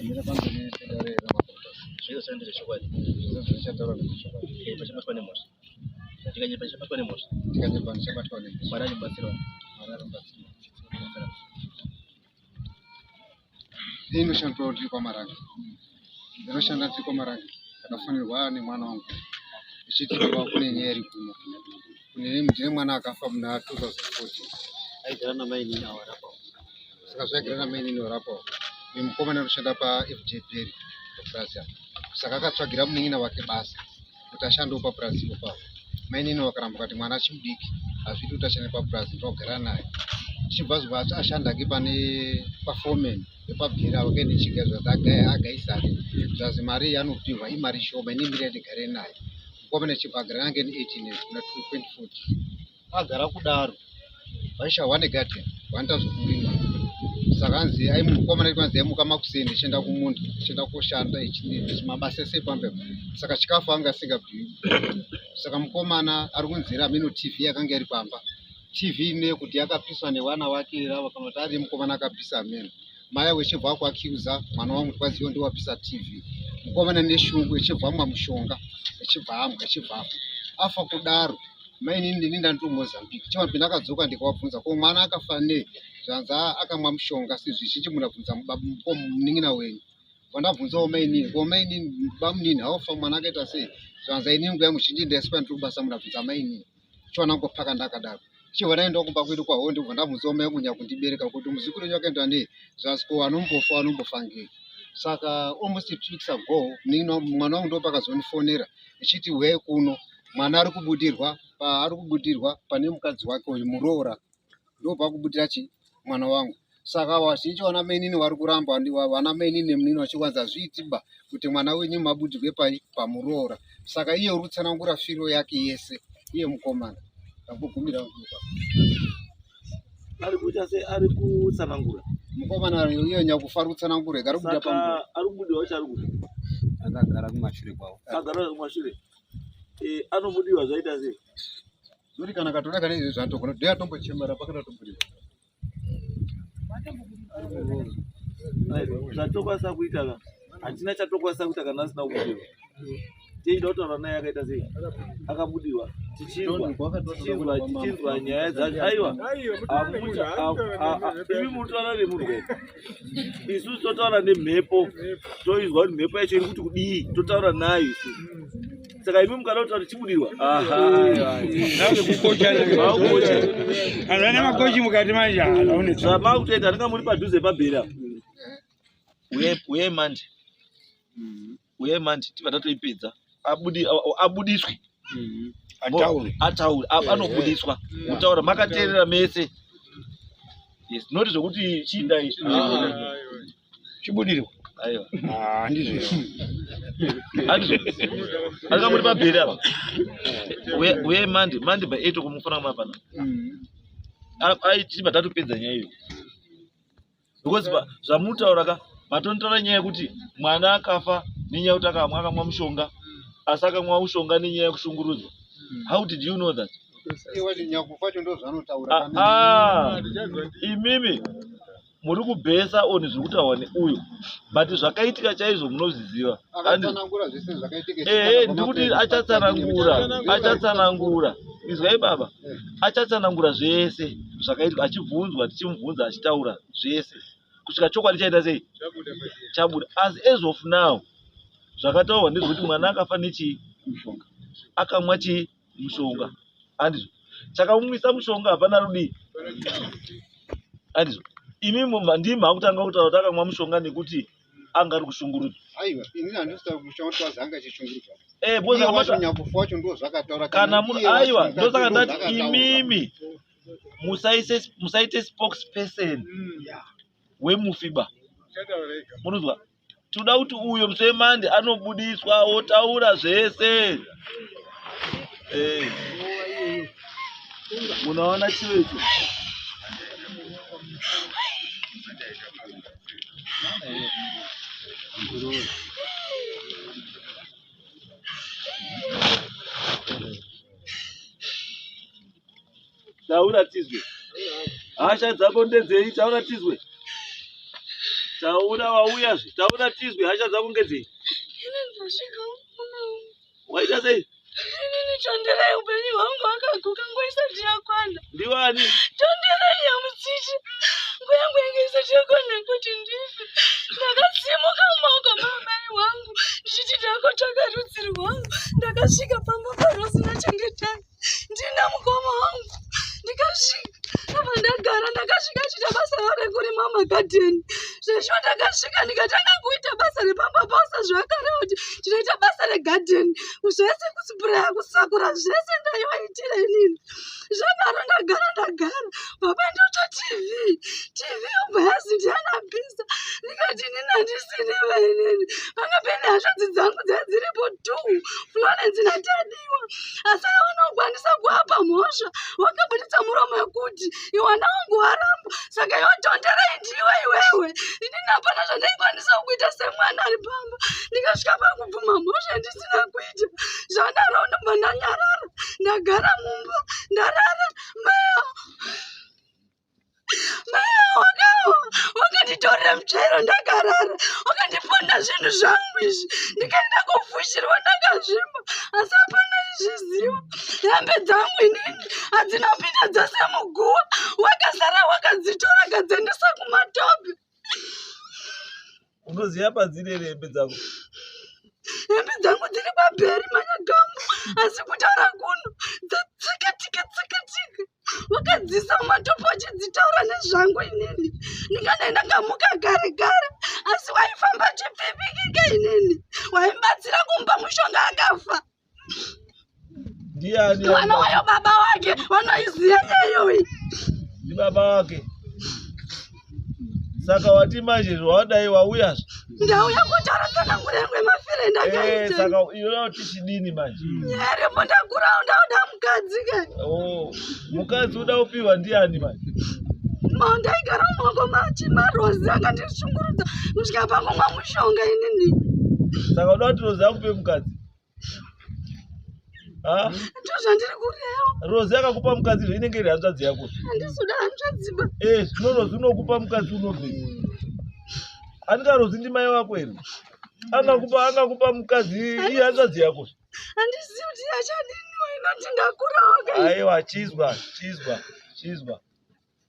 Mira cuando viene a dar la mata. Yo sé de chocolate. Yo sé de chocolate. Que pasamos ponemos. Jika je pasamos ponemos. Jika je pasamos ponemos. Para je pasamos. Para je pasamos. Ino shanto ndiko marangi. Ino shanda ndiko marangi. Akafanirwa nemwana wangu. Ichitirwa kune nyeri kuno. Kune mjine mwana akafa muna 2014. Aigara na mai nini awarapo. Saka zvagara na mai nini awarapo. Mukomana unoshanda paFJP Brazil. Saka akatsvagira munin'ina wake basa kuti ashande paBrazil ipapo. Mainini wakaramba kuti mwana achimudiki hazvidi kuti ashande paBrazil ndogara naye. Chibva zvacho ashandake pane paforeman yepabhira wakaenda chiga zvadzagaya agaisari zvazi mari yanopihwa imari shoma inimira ndigare naye. Mukomana chibva agara nange ni 18 years kuna 2040. Agara kudaro vaishawa negadhen vanoita zvokurima. Saka anzi aimukomana kwanzi aimuka makuseni achienda kumunda achienda koshanda echinini mabasa ese pambe. Saka chikafu anga asingabhiwi. Saka mukomana ari kunzira mino TV yakanga iri pamba. TV ine kuti yakapiswa nevana vake rava kana kuti ari mukomana akapisa ameno. Mai wechibva kwakiuza mwana wangu kwaziyo ndiye wapisa TV. Mukomana neshungu echibva mushonga echibva amwe echibva afa kudaro. Mai nini ndinda ndi Mozambique. Chimapinda akadzoka ndikawabvunza ko mwana akafa nei. Zvanza akamwa mushonga sizvizhinji munabvunza munin'ina wenyu. Vandabvunzawo mai nini ko mai nini bamunini haufa mwana akaita sei. Zvanza inini nguya muzhinji ndaiswa ndiri kubasa munabvunza mai nini. Chona ngopaka ndakadaro. Chivana enda kumba kwedu kwaho ndibva ndabvunzawo mai kunya kundibereka kuti muzukuru wenyu akaenda nei. Zvasiko anombofa ngei. Saka almost 2 weeks ago mwana wangu ndo pakazonifonera echiti we kuno mwana ari kubudirwa pane mukadzi wake uyu Muroora. Ndo pakubudira mwana wangu. Saka wazhinji wana mainini wari kuramba wana mainini nemunini wachiwanza zviitiba kuti mwana wenyu mabudirwe paMuroora. Saka iye uri kutsanangura firo yake yese iye mukomana. Akugumira kupa. Ari kuita se ari kutsanangura. Mukomana iye nyakufara kutsanangura gari kubuda paMuroora. Ari kubudiwa chari kuti akagara kumashure kwawo. Agara kumashure. Anobudiwa zvaita sei? Nuri kana katora kana izvo zvantogona ndiye atombochemera pakana tomburiwa. Zvatokwanisa kuita ka hatina chatokwanisa kuita kana asina kubudiwa. Teida kutaura naye akaita sei? Akabudiwa. Tichinzwa nyaya dzacho. Aiwa. Imi mutaura nemurwe. Isu totaura nemhepo. Toizwa kuti mhepo yacho iri kuti kudii. Totaura nayo isu. Saka imi mukada kutaura tichibudirwa. Nange kukocha Vakukocha. Ana makochi mukati manje alaone. Zvamakutoita ndinga muri padhuze pabhera. Uye mandi. Uye mandi tivata toipedza. Abudiswe. Ataure. Anobudiswa. Mutaura makateerera mese. Yes, not zvokuti chinda izvi. Chibudirwa. Aiwa. Ndizvo. Anga muri pabhera apa. Uye mandi by 8 kumufana mapana. Aiti batatopedza nyaya iyo. Because zvamutaura ka matontora nyaya yekuti mwana akafa nenyaya yekuti akamwa mushonga. Asakamwa mushonga nenyaya yekushungurudzwa. How did you know that? Imimi muri kubhesa oni zviri kutaura neuyu but zvakaitika chaizvo munozviziva. Ndikuti achatsanangura izwai baba, achatsanangura zvese zvakaitika achibvunzwa tichimubvunza achitaura zvese kusvika chokwadi chaita sei chabuda. As of now zvakataurwa ndezvekuti mwana akafa nechii mushonga, akamwa chii mushonga. Handizvo chakamumwisa mushonga hapana rudii. Handizvo imimi ndimi makutanga kutaura kuti akamwa mushonga nekuti anga ari kushungurudzwa. Aiwa, inini handisita mushonga twazanga achichungurudzwa. Kana aiwa ndosaka ndati imimi musaite spokesperson wemufiba. Munozwa? Toda kuti uyo Mswemandi anobudiswa otaura zvese. Munaona chiwecho. Taura tizwe. Hasha dzako ndedzei taura tizwe. Taura wauya zve. Taura tizwe hasha dzako ngedzei. Ndasvika muno. Waita sei? Tonderai upenyu hwangu hwakaguka nguva isati yakwana. Ndiwani? Tonderai yamutsiti. Nguva yangu yange isati yakwana kuti ndife. Ndakasimuka mumaoko mamai wangu ndichiti ndakotsvaka rudzi rwangu. Ndakasvika pamba parosina chengetai. Ndina mukoma wangu. Ndikasvika. Apa ndagara ndakasvika chita basa rekurima magadheni. Zvesho ndakasvika ndikatanga kuita basa repamba pausa zvakare kuti tinoita basa regadheni. Zvese kusipuraya kusakura zvese ndaivaitira inini. Zvakaro ndagara. Baba ndoto TV ubhazi ndiana pisa. Ndikati nini handisiniwe inini. Panga pene hashodzi dzangu dzadziripo 2. Florence natadiwa. Asi vanokwanisa kuapa mhosva. Wakabuditsa muromo wekuti iwana wangu waramba. Saka iwe tonderai ndiwe iwewe. Inini hapana zvandaikwanisa kuita semwana ari pamba. Ndikasvika pakubvuma mhosva ndisina kuita. Zvandaro ndobva ndanyarara. Ndagara mumba. Ndarara. Maya wakanditorera mutsvairo ndakarara. Wakandiponda zvinhu zvangu izvi. Ndikaenda kofushirwa ndakazvimba. Asi hapana izviziva. Hembe dzangu inini hadzina kupinda dzose muguva. Wakazara wakadzitora akadziendesa kumatope. Unoziva padziri hembe dzako? Hembe dzangu dziri paBheri Manyagamu. Asi kutaura kuno dzatsikatike. Wakadzisa mumatope uchidzitaura nezvangu inini. Ndikanaenda ngamuka gare. Asi waifamba chipipikike inini. Waimbatsira kumba mushonga akafa. Ndiani? Mwana wayo baba wake. Wanoiziya iyoyi. Ndi baba wake. Saka wati manje zvawadai wauyazve. Ndauya kutaura tsanangurengwe mafire ndakaita. Saka iwe tichidini manje? Nyere mundakura ndauda mukadzi ke. Oh, mukadzi uda kupiwa ndiani manje? Ndaigara mumaoko maRozi akandishungurudza kusvika pakumwa mushonga inini. Saka uda kuti Rozi akupe mukadzi? Ndozvandiri kureva. Rozi akakupa mukadzi inenge iri hanzvadzi yako? Handisuda hanzvadziba. Zvino Rozi unokupa mukadzi unobvei? Andika Rozi ndi mai wako ere? Angakupa mukadzi iye hanzvadzi yako? Handisiyi kuti achadiniwo inoti ndakurawo. Aiwa, chizwa.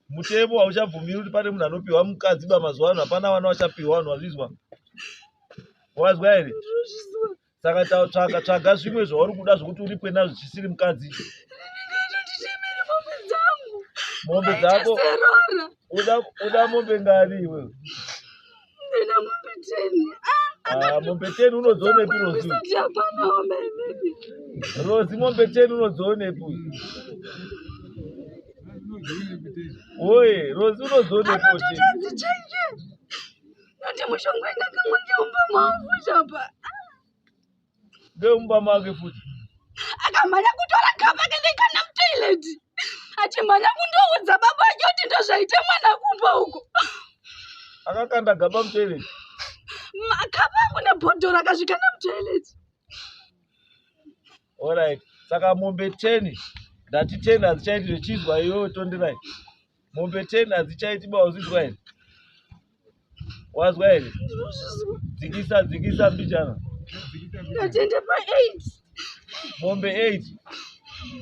Mutemo hauchabvumiri kuti pane munhu anopiwa mukadzi mazuva ano. Hapana vana vachapiwa vanhu, wazvizwa? Wazwa ere? Saka tsvaga zvimwe zvauri kuda zvokuti uripe nazvo zvisiri mukadzi. Mombe dzako? Uda mombe ngani iwewe? Ndina mombe 10. Mombe 10 unodzonepi Rozi? Rozi mombe 10 unodzonepi? Oye, Rozi unodzonepi? Noti mushonga ingakamwa ngeumba mavu chapa. Ngeumba make futi? Akamhanya kutora gaba kendekana mutoileti. Achimhanya kundoudza baba ake kuti ndozvaite mwana kumba uko. Akakanda gaba mutoileti? Gaba angu nebhodhoro akasvika nemutoileti. Alright. Saka mombe 10, ndati 10 hadzichaiti zvichizwa iwewe tonderai. Mombe 10 hadzichaiti uzvizwa ere? Wazwa ere? Dzikisa mbichana. Ngatiende pa8. Mombe 8.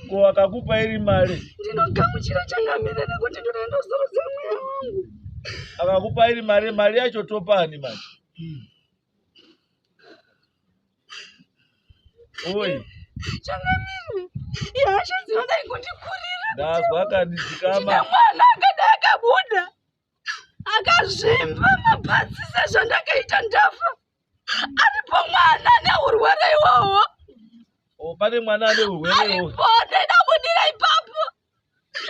Ko akakupa iri mari? Ndinogamuchira changamire nekuti ndinoendozorudza mweya wangu. Akakupa iri mari yacho topani manje? Oye. Changamire. Ihasha dzinodai kundikurira. Ndazwa akandidzikama. Mwana akadai akabuda. Akazvimba mapatsi sezvo ndakaita ndafa. Aripo mwana neurwere iwohwo. Pane mwana ane urwere iwohwo? Aripo, ndaida kudira ipapo.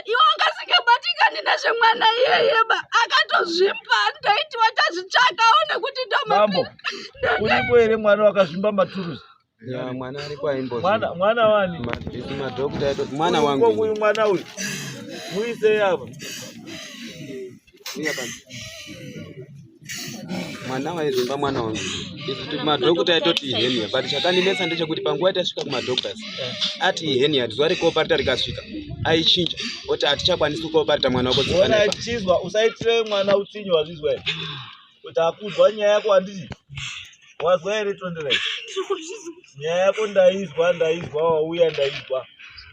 Iwe angasingabatikani nezvemwana iyeyeba. Akatozvimba, ndaiti wachazvitsvaka aone kuti Mambo, uripo ere mwana wakazvimba maturuzi? Ya mwana alikuwa imbo. Mwana wani? Madokta mwana wangu. Uyu mwana uyu. Muise hapa. Mwana waizimba mwana wangu. Madokta aitoti ihenia, but chakandinetsa ndechekuti panguva tasvika kumadoctors ati ihenia zuva rekoparita rikasvika aichinja oti hatichakwanisi kuoparita mwana wako dzikana. Chizwa usaitire mwana utsinye, wazvizwa ere? Takudzwa nyaya yako handiti. Wazwa here Tonderai? Nyaya yako ndaizwa wauya ndaizwa.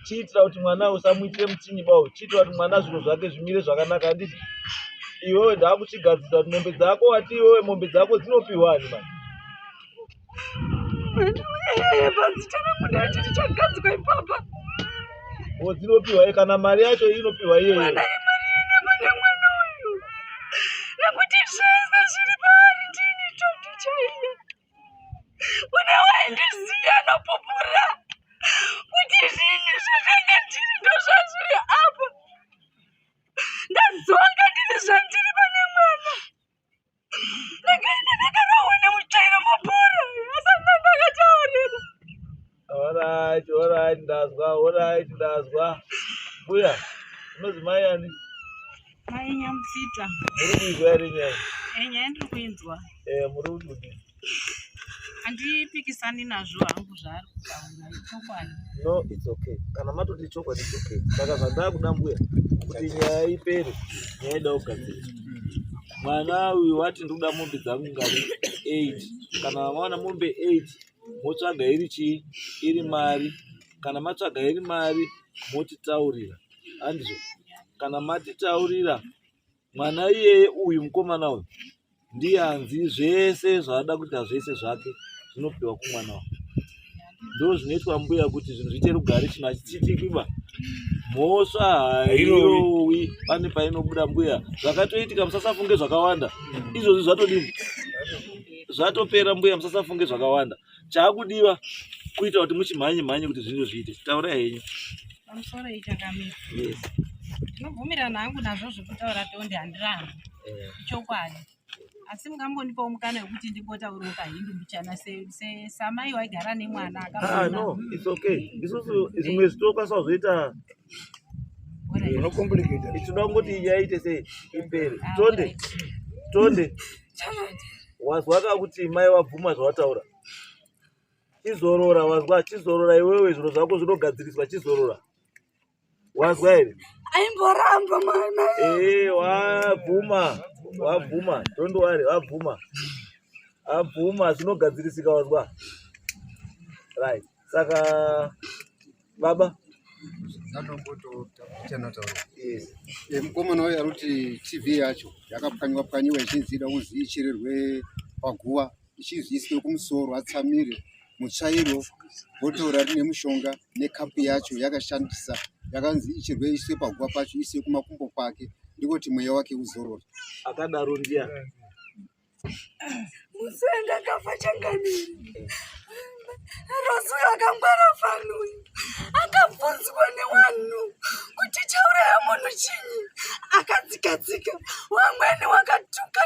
Chiitira kuti mwana usamuitire mutsinyi bawo. Chiitira kuti mwana zviro zvake zvimire zvakanaka handiti. Iwewe ndakuchigadzisa kuti mombe dzako wati iwewe mombe dzako dzinopiwa ani mani? Dzinopiwa kana mari yacho inopiwa iyeyo. Nekuti zvese zviri paari ndini Tondi chaiye. Une waindiziya anopupura kuti zvinhu zvakanga ndiri ndozvazviri apa. Ndadzoka ndiri zvandiri pane mwana. Ndakaenda ndakanoona mutsvairo mupura asana ndakataurira. Alright, ndazwa. Mbuya, unonzi mai ani? Mai Nyamusita. Muri kuizwa here nyaya? Nyaya ndiri kuinzwa. Muri kudini? Handipikisani nazvo hangu zvaari kutaura chokwadi. No, it's okay. Kana matoti chokwadi it's okay. Saka zvandakuda mbuya kuti nyaya ipere, nyaya ida kugadzirisa. Mwana uyu wati ndoda mombe dzangu ngari 8. Kana mawana mombe 8, motsvaga iri chii? Iri mari. Kana matsvaga iri mari, motitaurira. Handizvo? Kana matitaurira, mwana iyeye uyu mukomana uyu ndiye hanzi zvese zvaada kuita zvese zvake zvinopiwa kumwana uyu. Ndo zvinoitwa mbuya kuti zvinhu zviite rugare, chinhu hachichitikwiba. Mhosva hairowi pane painobuda mbuya. Zvakatoitika musasafunge zvakawanda. Izvozvi zvatodini? Zvatopera mbuya, musasafunge zvakawanda. Chakudiwa kuita kuti muchimhanye kuti zvinhu zviite. Taura henyu. Pamusoro ichakamira. Yes. Ndinobvumirana hangu nazvo zvekutaura Tondi handirambi. Chokwadi. Asi mungambonipawo mukana wekuti ndimbotaurawo kahindu mbichana samai waigara nemwana akafunda. No, it's okay. Isusu zvimwe zvitokwanisa kuzoita tinoda kungoti yaite sei ipere. Tonde. Wazwa kuti mai wabvuma zvawataura? Chizorora, wazwa? Chizorora iwewe, zviro zvako zvinogadziriswa, chizorora. Wazwa here? Aimboramba mama. Wabvuma. Don't worry, wabvuma zvinogadzirisika, wazwa? Right. Saka baba Yes. Mukomana wayo arikuti TV yacho yakapwanywa ichinzida kuzi ichererwe paguva ichiziiswe kumusoro atsamire mutsvairo bhotora rine mushonga nekapu yacho yakashandisa yakanzi icherwe iswe paguva pacho iswe kumakumbo kwake ndikoti mweya wake uzorora. Akadaro ndiya Musenda kafa changaniri. Rosu akangwara fanui. Akabvunzwa newanhu kuti chauraya munhu chinyi. Akadzika. Wamweni wakatuka.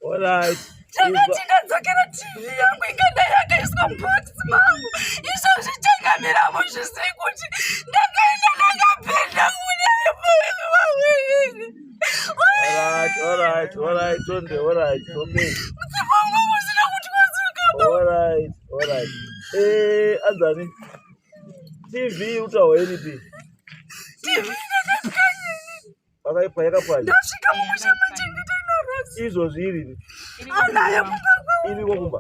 Alright. Ndakadzokera TV yangu ikada yakaiswa mubhokisi mangu. Izvozvi changamira muzvizii kuti ndakaenda ndakapenda kuda yemuwiri wawiri. Alright, Tonde, alright, okay. Mutsipa wangu usina kutwasuka. Alright. Anzani? TV utawa iripi? TV ndakakanyini. Wakaipa yakapanya? Ndasvika mumusha pachengeta inorodzi. Izvozvi iripi? Anayo kumba. Iriko kumba.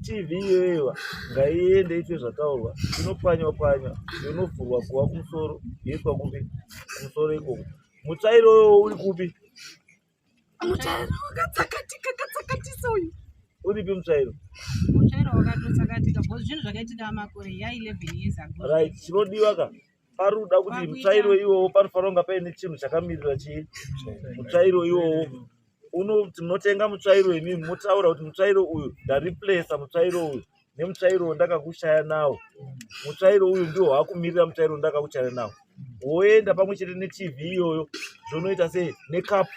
TV iyoyewa ngaiende itwe zvataurwa, inopwanywa, inovhurwa kuva kumusoro, yoiswa kupi? Kumusoro ikoko. Mutsvairo uri kupi? Mutsvairo wakatsakatika uyu. Uripi mutsvairo? Mutsvairo wakatotsakatika, bhozi zvinhu zvakaitika makore ya11 years ago. Right, chinodiwa ka paruda kuti mutsvairo iwowo panofanira kunga paine chinhu chakamirira chii? Mutsvairo iwowo tinotenga mutsvairo imimi motaura kuti mutsvairo uyu ndariplesa mutsvairo uyu nemutsvairo ndakakushaya nawo. Mutsvairo uyu ndiwo wakumirira mutsvairo ndakakushaya nawo. Woenda pamwe chete neTV iyoyo zvonoita sei nekapu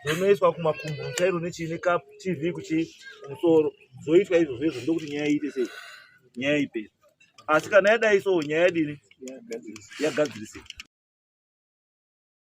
zvonoiswa kumakumbo mutsvairo nechii nekapu TV kumusoro zoitwa izvozvo ndokuti nyaya iite sei? Nyaya ipera. Asi kana yadai so nyaya yadini? Yagadzirisika.